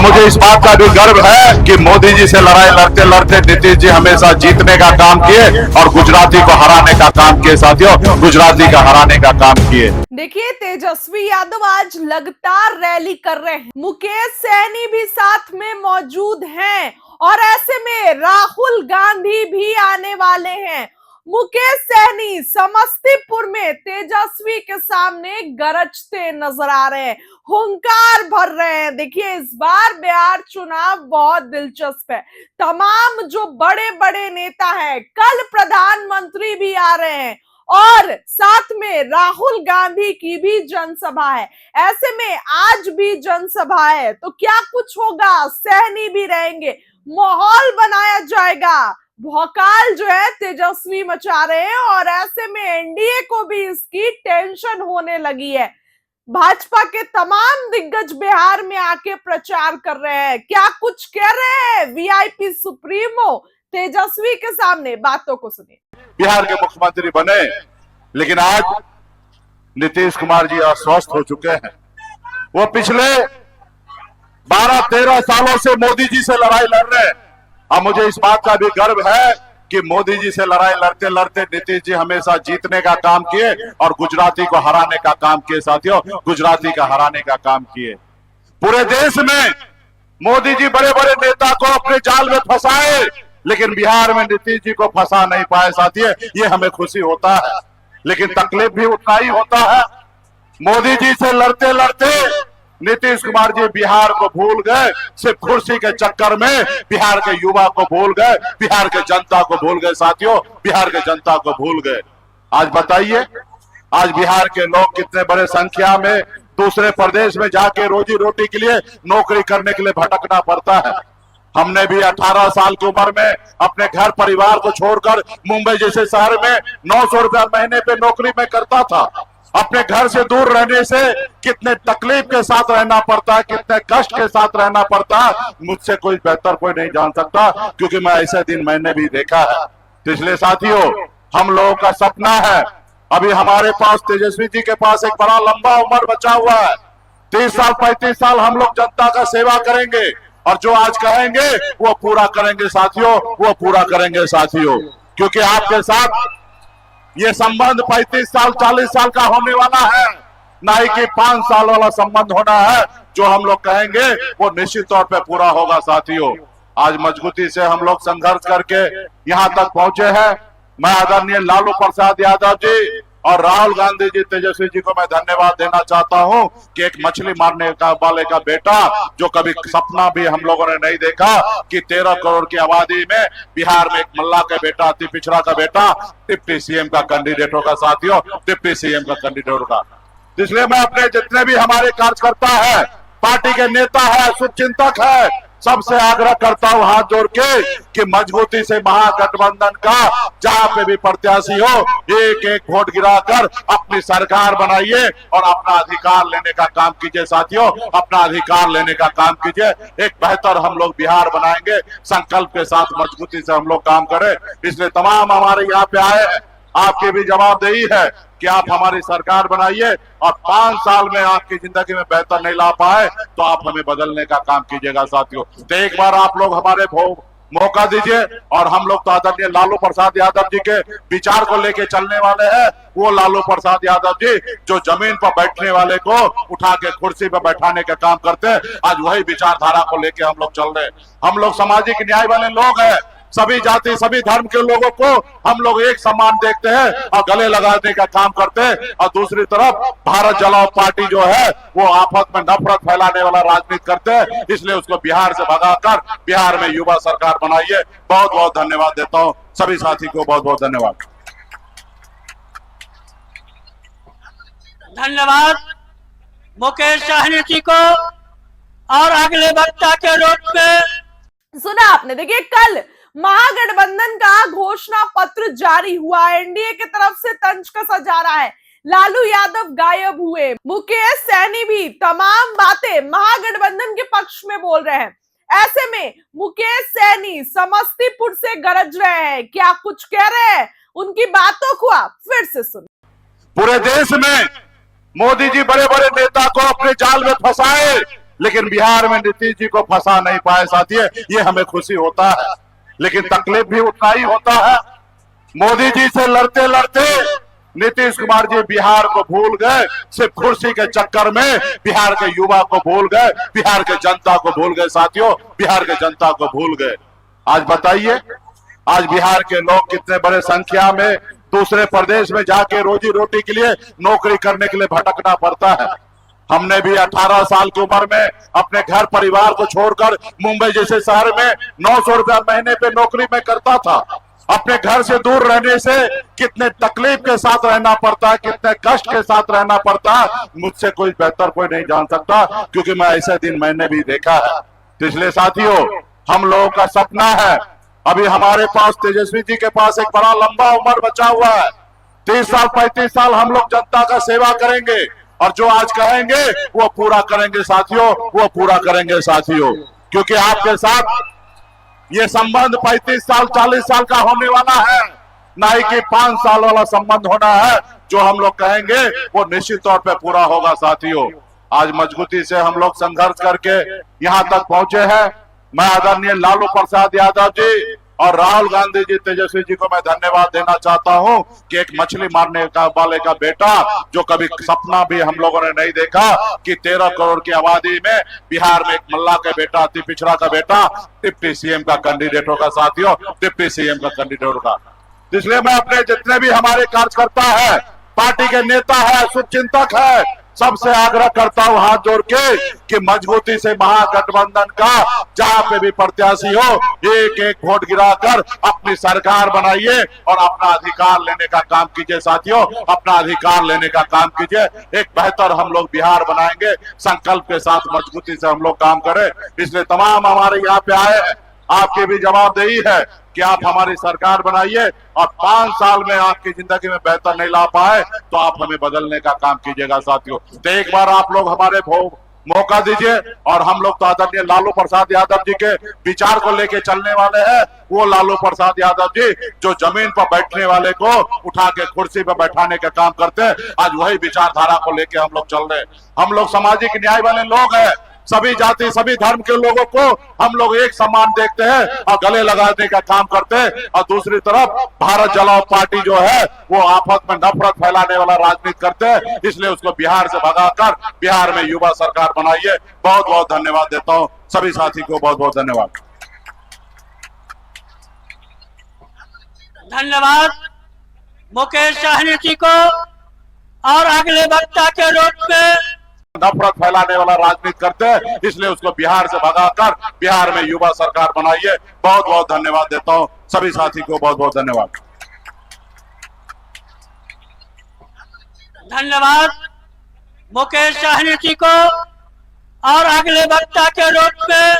और मुझे इस बात का भी गर्व है कि मोदी जी से लड़ाई लड़ते लड़ते नीतीश जी हमेशा जीतने का काम किए और गुजराती को हराने का काम किए। साथियों, गुजराती का हराने का काम किए। देखिए, तेजस्वी यादव आज लगातार रैली कर रहे हैं, मुकेश सहनी भी साथ में मौजूद हैं और ऐसे में राहुल गांधी भी आने वाले हैं। मुकेश सहनी समस्तीपुर में तेजस्वी के सामने गरजते नजर आ रहे हैं, हुंकार भर रहे हैं। देखिए, इस बार बिहार चुनाव बहुत दिलचस्प है। तमाम जो बड़े बड़े नेता हैं, कल प्रधानमंत्री भी आ रहे हैं और साथ में राहुल गांधी की भी जनसभा है। ऐसे में आज भी जनसभा है, तो क्या कुछ होगा? सहनी भी रहेंगे, माहौल बनाया जाएगा। भौकाल जो है तेजस्वी मचा रहे हैं और ऐसे में एनडीए को भी इसकी टेंशन होने लगी है। भाजपा के तमाम दिग्गज बिहार में आके प्रचार कर रहे हैं। क्या कुछ कह रहे हैं वीआईपी सुप्रीमो तेजस्वी के सामने? बातों को सुनिए। बिहार के मुख्यमंत्री बने, लेकिन आज नीतीश कुमार जी अस्वस्थ हो चुके हैं। वो पिछले 12-13 सालों से मोदी जी से लड़ाई लड़ रहे हैं और मुझे इस बात का भी गर्व है कि मोदी जी से लड़ाई लड़ते लड़ते नीतीश जी हमेशा जीतने का काम किए और गुजराती को हराने का काम किए। साथियों, गुजराती का हराने का काम किए। पूरे देश में मोदी जी बड़े बड़े नेता को अपने जाल में फंसाए, लेकिन बिहार में नीतीश जी को फंसा नहीं पाए। साथियों, ये हमें खुशी होता है, लेकिन तकलीफ भी उतना ही होता है। मोदी जी से लड़ते लड़ते नीतीश कुमार जी बिहार को भूल गए। सिर्फ कुर्सी के चक्कर में बिहार के युवा को भूल गए, बिहार के जनता को भूल गए। साथियों, बिहार के जनता को भूल गए। आज बताइए, आज बिहार के लोग कितने बड़े संख्या में दूसरे प्रदेश में जाके रोजी रोटी के लिए नौकरी करने के लिए भटकना पड़ता है। हमने भी 18 साल की उम्र में अपने घर परिवार को छोड़कर मुंबई जैसे शहर में 900 रुपया महीने पे नौकरी में करता था। अपने घर से दूर रहने से कितने तकलीफ के साथ रहना पड़ता है, कितने कष्ट के साथ रहना पड़ता है, मुझसे कोई बेहतर कोई नहीं जान सकता, क्योंकि मैं ऐसे दिन मैंने भी देखा है। तो इसलिए साथियों, हम लोगों का सपना है, अभी हमारे पास तेजस्वी जी के पास एक बड़ा लंबा उम्र बचा हुआ है। 30 साल 35 साल हम लोग जनता का सेवा करेंगे और जो आज कहेंगे वो पूरा करेंगे। साथियों, वो पूरा करेंगे। साथियों, क्योंकि आपके साथ ये संबंध 35 साल 40 साल का होने वाला है, ना ही कि 5 साल वाला संबंध होना है। जो हम लोग कहेंगे वो निश्चित तौर पे पूरा होगा। साथियों, आज मजबूती से हम लोग संघर्ष करके यहाँ तक पहुंचे हैं। मैं आदरणीय लालू प्रसाद यादव जी और राहुल गांधी जी, तेजस्वी जी को मैं धन्यवाद देना चाहता हूं कि एक मछली मारने का वाले का बेटा, जो कभी सपना भी हम लोगों ने नहीं देखा कि 13 करोड़ की आबादी में बिहार में एक मल्ला का बेटा, अति पिछड़ा का बेटा डिप्टी सीएम का कैंडिडेट होगा। साथियों, डिप्टी सीएम का कैंडिडेट होगा। इसलिए मैं अपने जितने भी हमारे कार्यकर्ता है, पार्टी के नेता है, शुभचिंतक है, सबसे आग्रह करता हूं हाथ जोड़ के कि मजबूती से महागठबंधन का जहां पे भी प्रत्याशी हो, एक एक वोट गिराकर अपनी सरकार बनाइए और अपना अधिकार लेने का काम कीजिए। साथियों, अपना अधिकार लेने का काम कीजिए। एक बेहतर हम लोग बिहार बनाएंगे। संकल्प के साथ मजबूती से हम लोग काम करें। इसलिए तमाम हमारे यहाँ पे आए हैं, आपकी भी जवाबदेही है कि आप हमारी सरकार बनाइए और 5 साल में आपकी जिंदगी में बेहतर नहीं ला पाए तो आप हमें बदलने का काम कीजिएगा। साथियों, तो एक बार आप लोग हमारे मौका दीजिए और हम लोग तो आदरणीय लालू प्रसाद यादव जी के विचार को लेके चलने वाले हैं। वो लालू प्रसाद यादव जी जो जमीन पर बैठने वाले को उठा के कुर्सी पर बैठाने का काम करते हैं, आज वही विचारधारा को लेके हम लोग चल रहे हैं। हम लोग सामाजिक न्याय वाले लोग हैं। सभी जाति सभी धर्म के लोगों को हम लोग एक समान देखते हैं और गले लगाने का काम करते हैं। और दूसरी तरफ भारत जलाओ पार्टी जो है वो आपस में नफरत फैलाने वाला राजनीति करते हैं। इसलिए उसको बिहार से भगाकर बिहार में युवा सरकार बनाइए। बहुत बहुत धन्यवाद देता हूं सभी साथी को। बहुत बहुत धन्यवाद। धन्यवाद मुकेश सहनी जी को। और अगले वक्ता के रूप में सुना आपने। देखिए, कल महागठबंधन का घोषणा पत्र जारी हुआ। एनडीए की तरफ से तंज कसा जा रहा है। लालू यादव गायब हुए, मुकेश सहनी भी तमाम बातें महागठबंधन के पक्ष में बोल रहे हैं। ऐसे में मुकेश सहनी समस्तीपुर से गरज रहे हैं। क्या कुछ कह रहे हैं, उनकी बातों को आप फिर से सुन। पूरे देश में मोदी जी बड़े बड़े नेता को अपने जाल में फंसाए, लेकिन बिहार में नीतीश जी को फंसा नहीं पाए साथियों, ये हमें खुशी होता है, लेकिन तकलीफ भी उतना ही होता है। मोदी जी से लड़ते लड़ते नीतीश कुमार जी बिहार को भूल गए, सिर्फ कुर्सी के चक्कर में बिहार के युवा को भूल गए, बिहार के जनता को भूल गए साथियों, बिहार के जनता को भूल गए। आज बताइए, आज बिहार के लोग कितने बड़े संख्या में दूसरे प्रदेश में जाके रोजी रोटी के लिए, नौकरी करने के लिए भटकना पड़ता है। हमने भी 18 साल की उम्र में अपने घर परिवार को छोड़कर मुंबई जैसे शहर में 900 रुपया महीने पे नौकरी में करता था। अपने घर से दूर रहने से कितने तकलीफ के साथ रहना पड़ता है, कितने कष्ट के साथ रहना पड़ता है, मुझसे कोई बेहतर कोई नहीं जान सकता, क्योंकि मैं ऐसे दिन मैंने भी देखा है। तो इसलिए साथियों, हम लोगों का सपना है, अभी हमारे पास तेजस्वी जी के पास एक बड़ा लंबा उम्र बचा हुआ है। 30 साल 35 साल हम लोग जनता का सेवा करेंगे, और जो आज कहेंगे वो पूरा करेंगे साथियों, वो पूरा करेंगे साथियों, क्योंकि आपके साथ ये संबंध 35 साल 40 साल का होने वाला है, ना ही कि 5 साल वाला संबंध होना है। जो हम लोग कहेंगे वो निश्चित तौर पे पूरा होगा साथियों। आज मजबूती से हम लोग संघर्ष करके यहाँ तक पहुंचे हैं। मैं आदरणीय लालू प्रसाद यादव जी और राहुल गांधी जी, तेजस्वी जी को मैं धन्यवाद देना चाहता हूं कि एक मछली मारने का वाले का बेटा, जो कभी सपना भी हम लोगों ने नहीं देखा कि 13 करोड़ की आबादी में बिहार में एक मल्ला का बेटा, अति पिछड़ा का बेटा डिप्टी सीएम का कैंडिडेट होगा साथियों, डिप्टी सीएम का कैंडिडेट होगा। इसलिए मैं अपने जितने भी हमारे कार्यकर्ता है, पार्टी के नेता है, शुभचिंतक है, सबसे आग्रह करता हूं हाथ जोड़ के कि मजबूती से महागठबंधन का जहां पे भी प्रत्याशी हो, एक एक वोट गिराकर अपनी सरकार बनाइए और अपना अधिकार लेने का काम कीजिए साथियों, अपना अधिकार लेने का काम कीजिए। एक बेहतर हम लोग बिहार बनाएंगे, संकल्प के साथ मजबूती से हम लोग काम करें। इसलिए तमाम हमारे यहाँ पे आए हैं, आपकी भी जवाबदेही है कि आप हमारी सरकार बनाइए, और 5 साल में आपकी जिंदगी में बेहतर नहीं ला पाए तो आप हमें बदलने का काम कीजिएगा साथियों। तो एक बार आप लोग हमारे मौका दीजिए, और हम लोग तो आदरणीय लालू प्रसाद यादव जी के विचार को लेके चलने वाले हैं। वो लालू प्रसाद यादव जी जो जमीन पर बैठने वाले को उठा के कुर्सी पर बैठाने का काम करते हैं, आज वही विचारधारा को लेके हम लोग चल रहे हैं। हम लोग सामाजिक न्याय वाले लोग हैं, सभी जाति सभी धर्म के लोगों को हम लोग एक समान देखते हैं और गले लगाने का काम करते हैं। और दूसरी तरफ भारत जलाओ पार्टी जो है वो आपस में नफरत फैलाने वाला राजनीति करते हैं, इसलिए उसको बिहार से भगाकर बिहार में युवा सरकार बनाइए। बहुत बहुत धन्यवाद देता हूं सभी साथी को, बहुत बहुत धन्यवाद। धन्यवाद मुकेश साहनी जी को। और अगले वक्ता के रूप में नफरत फैलाने वाला राजनीति करते हैं, इसलिए उसको बिहार से भगाकर बिहार में युवा सरकार बनाइए। बहुत बहुत धन्यवाद देता हूं सभी साथी को, बहुत बहुत धन्यवाद। धन्यवाद मुकेश साहनी जी को। और अगले वक्ता के रूप में